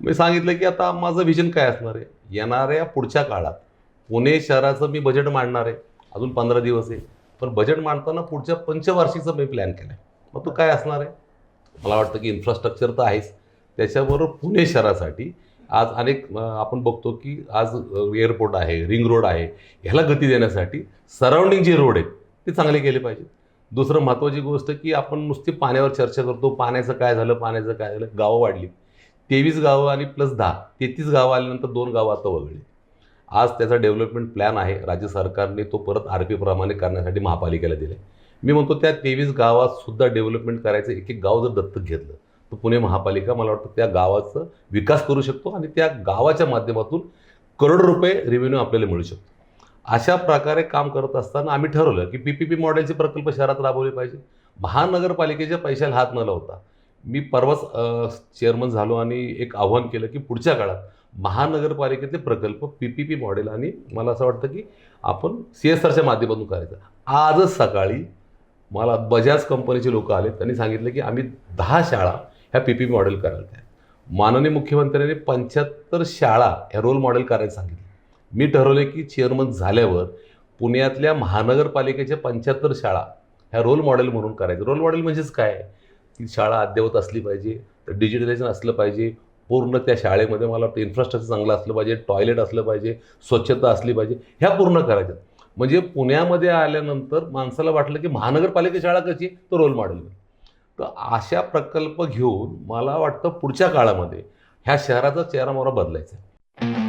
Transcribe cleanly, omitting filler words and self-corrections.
मी सांगितलं की आता माझं विजन काय असणार आहे, येणाऱ्या पुढच्या काळात पुणे शहराचं मी बजेट मांडणार आहे. अजून 15 दिवस आहे. पण बजेट मांडताना पुढच्या पंचवार्षिकचा मी प्लॅन केला आहे. मग तो काय असणार आहे? मला वाटतं की इन्फ्रास्ट्रक्चर तर आहेच. त्याच्याबरोबर पुणे शहरासाठी आज अनेक आपण बघतो की आज एअरपोर्ट आहे, रिंग रोड आहे. ह्याला गती देण्यासाठी सराउंडिंग जे रोड आहेत ते चांगले केले पाहिजेत. दुसरं महत्त्वाची गोष्ट की आपण नुसती पाण्यावर चर्चा करतो, पाण्याचं काय झालं, पाण्याचं काय झालं. गावं वाढली. 23 गावं आणि प्लस 10, 33 गावं आल्यानंतर 2 गावं आता वगळली. आज त्याचा डेव्हलपमेंट प्लॅन आहे. राज्य सरकारने तो परत RP प्रमाणे करण्यासाठी महापालिकेला दिले. मी म्हणतो त्या 23 गावात सुद्धा डेव्हलपमेंट करायचं. एक एक गाव जर दत्तक घेतलं तर पुणे महापालिका मला वाटतं त्या गावाचा विकास करू शकतो आणि त्या गावाच्या माध्यमातून करोड रुपये रेव्हेन्यू आपल्याला मिळू शकतो. अशा प्रकारे काम करत असताना आम्ही ठरवलं की PPP मॉडेलचे प्रकल्प शहरात राबवले पाहिजे. महानगरपालिकेच्या पैशाला हात न लावता मी परवाच चेअरमन झालो आणि एक आव्हान केलं की पुढच्या काळात महानगरपालिकेचे प्रकल्प PPP मॉडेल आणि मला असं वाटतं की आपण CSRच्या माध्यमातून करायचं. आजच सकाळी मला बजाज कंपनीचे लोक आले. त्यांनी सांगितलं की आम्ही 10 शाळा ह्या PPP मॉडेल करायला तयार. माननीय मुख्यमंत्र्यांनी 75 शाळा ह्या रोल मॉडेल करायला सांगितलं. मी ठरवले की चेअरमन झाल्यावर पुण्यातल्या महानगरपालिकेच्या 75 शाळा ह्या रोल मॉडेल म्हणून करायचं. रोल मॉडेल म्हणजेच काय? ती शाळा अद्ययावत असली पाहिजे, तर डिजिटलायझेशन असलं पाहिजे. पूर्ण त्या शाळेमध्ये मला वाटतं इन्फ्रास्ट्रक्चर चांगलं असलं पाहिजे, टॉयलेट असलं पाहिजे, स्वच्छता असली पाहिजे. ह्या पूर्ण करायच्या. म्हणजे पुण्यामध्ये आल्यानंतर माणसाला वाटलं की महानगरपालिका शाळा कशी तर रोल मॉडेल. तर अशा प्रकल्प घेऊन मला वाटतं पुढच्या काळामध्ये ह्या शहराचा चेहरामोहरा बदलायचा आहे.